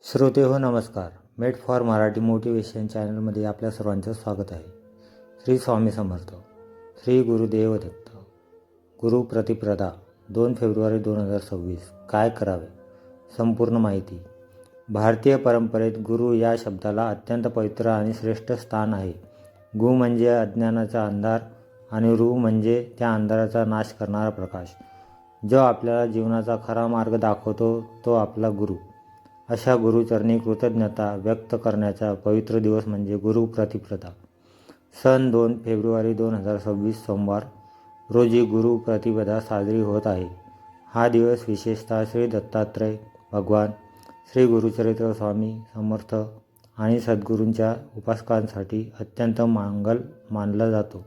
श्रोते हो नमस्कार. मेड फॉर मराठी मोटिवेशन चॅनलमध्ये आपल्या सर्वांचं स्वागत आहे. श्री स्वामी समर्थ. श्री गुरुदेव दत्त. गुरु प्रतिप्रदा 2 फेब्रुवारी 2026. काय करावे? संपूर्ण माहिती. भारतीय परंपरेत गुरु या शब्दाला अत्यंत पवित्र आणि श्रेष्ठ स्थान आहे. गु म्हणजे अज्ञानाचा अंधार आणि रु म्हणजे त्या अंधाराचा नाश करणारा प्रकाश. जो आपल्याला जीवनाचा खरा मार्ग दाखवतो तो आपला गुरु. अशा गुरुचरणी कृतज्ञता व्यक्त करण्याचा पवित्र दिवस म्हणजे गुरु प्रतिपदा. सन 2 फेब्रुवारी 2026 सोमवार रोजी गुरु प्रतिपदा साजरी होत आहे. हा दिवस विशेषतः श्री दत्तात्रय भगवान, श्री गुरुचरित्र स्वामी समर्थ आणि सद्गुरूंच्या उपासकांसाठी अत्यंत मंगल मानला जातो.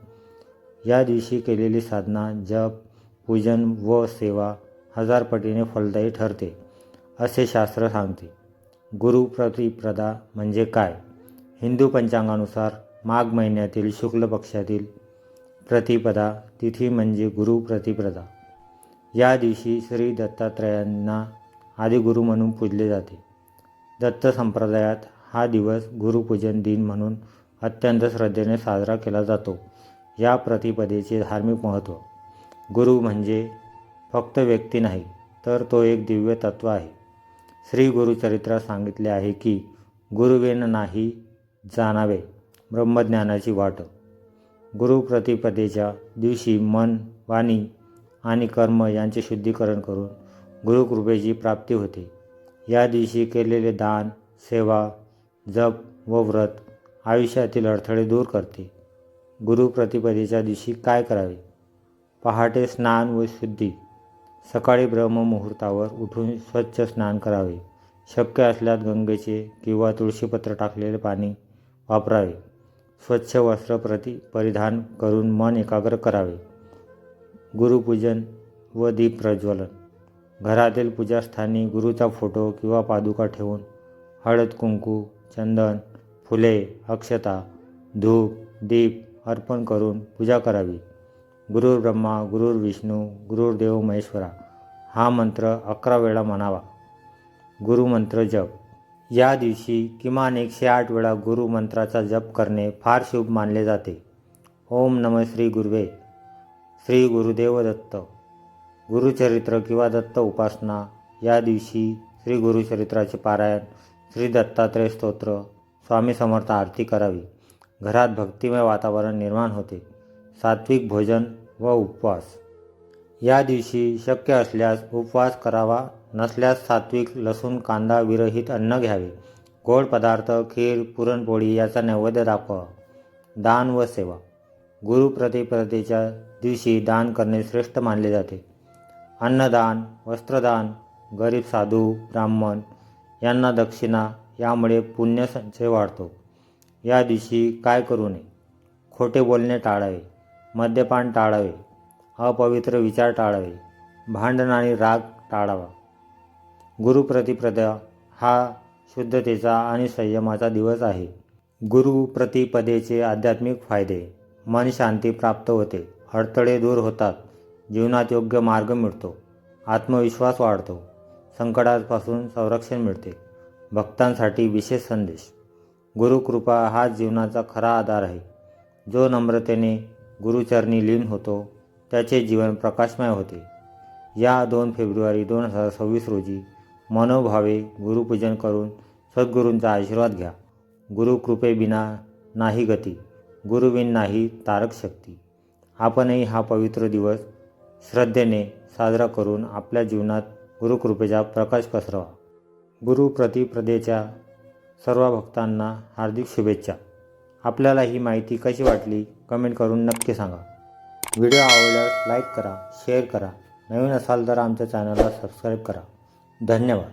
या दिवशी केलेली साधना, जप, पूजन व सेवा 1000 पटीने फलदायी ठरते असे शास्त्र सांगते. गुरु प्रतिपदा म्हणजे काय? हिंदू पंचांगानुसार माघ महिन्यातील शुक्ल पक्षातील प्रतिपदा तिथी म्हणजे गुरु प्रतिपदा. या दिवशी श्री दत्तात्रयांना आदिगुरु म्हणून पूजले जाते. दत्त संप्रदायात हा दिवस गुरुपूजन दिन म्हणून अत्यंत श्रद्धेने साजरा केला जातो. या प्रतिपदेचे धार्मिक महत्त्व. गुरु म्हणजे फक्त व्यक्ती नाही, तर तो एक दिव्य तत्व आहे. श्री गुरुचरित्रात सांगितले आहे की गुरुविन नाही जाणावे ब्रह्मज्ञानाची वाट. गुरुप्रतिपदेच्या दिवशी मन, वाणी आणि कर्म यांचे शुद्धीकरण करून गुरुकृपेची प्राप्ती होते. या दिवशी केलेले दान, सेवा, जप व व्रत आयुष्यातील अडथळे दूर करते. गुरुप्रतिपदेच्या दिवशी काय करावे? पहाटे स्नान व शुद्धी. सकाळी ब्रह्ममुहूर्तावर उठून स्वच्छ स्नान करावे. शक्य असल्यास गंगेचे किंवा तुळशीपत्र टाकलेले पाणी वापरावे. स्वच्छ वस्त्र परिधान करून मन एकाग्र करावे. गुरुपूजन व दीप प्रज्वलन. घरातील पूजास्थानी गुरुचा फोटो किंवा पादुका ठेवून हळद, कुंकू, चंदन, फुले, अक्षता, धूप, दीप अर्पण करून पूजा करावी. गुरुर्ब्रह्मा गुरुर्विष्णू गुरुर्देव महेश्वरा हा मंत्र 11 वेळा म्हणावा. गुरुमंत्र जप. या दिवशी किमान 108 वेळा गुरुमंत्राचा जप करणे फार शुभ मानले जाते. ओम नमः श्री गुरुवे. श्री गुरुदेव दत्त. गुरुचरित्र किंवा दत्त उपासना. या दिवशी श्री गुरुचरित्राचे पारायण, श्री दत्तात्रय स्तोत्र, स्वामी समर्थ आरती करावी. घरात भक्तिमय वातावरण निर्माण होते. सात्विक भोजन व उपवास. या दिवशी शक्य असल्यास उपवास करावा, नसल्यास सात्विक लसूण कांदा विरहित अन्न घ्यावे. गोड पदार्थ, खीर, पुरणपोळी याचा नैवेद्य दाखवा. दान व सेवा. गुरुप्रतिपदेच्या दिवशी दान करणे श्रेष्ठ मानले जाते. अन्नदान, वस्त्रदान, गरीब, साधू, ब्राह्मण यांना दक्षिणा यामुळे पुण्य संचय वाढतो. या दिवशी काय करू नये? खोटे बोलणे टाळावे. मद्यपान टाळावे. अपवित्र विचार टाळावे. भांडण आणि राग टाळावा. गुरुप्रतिपदा हा शुद्धतेचा आणि संयमाचा दिवस आहे. गुरुप्रतिपदेचे आध्यात्मिक फायदे. मन शांती प्राप्त होते. अडथळे दूर होतात. जीवनात योग्य मार्ग मिळतो. आत्मविश्वास वाढतो. संकटापासून संरक्षण मिळते. भक्तांसाठी विशेष संदेश. गुरुकृपा हा जीवनाचा खरा आधार आहे. जो नम्रतेने गुरुचरणी लीन होतो त्याचे जीवन प्रकाशमय होते. या 2 फेब्रुवारी 2026 रोजी मनोभावे गुरुपूजन करून सद्गुरूंचा आशीर्वाद घ्या. गुरुकृपेविना नाही गती. गुरुविन नाही तारक शक्ती. आपणही हा पवित्र दिवस श्रद्धेने साजरा करून आपल्या जीवनात गुरुकृपेचा प्रकाश पसरवा. गुरुप्रतिपदेच्या सर्व भक्तांना हार्दिक शुभेच्छा. आपल्याला ही माहिती कशी वाटली कमेंट करून नक्की सांगा. व्हिडिओ आवडल्यास लाईक करा, शेअर करा. नवीन असाल तर आमच्या चॅनलला सबस्क्राईब करा. धन्यवाद.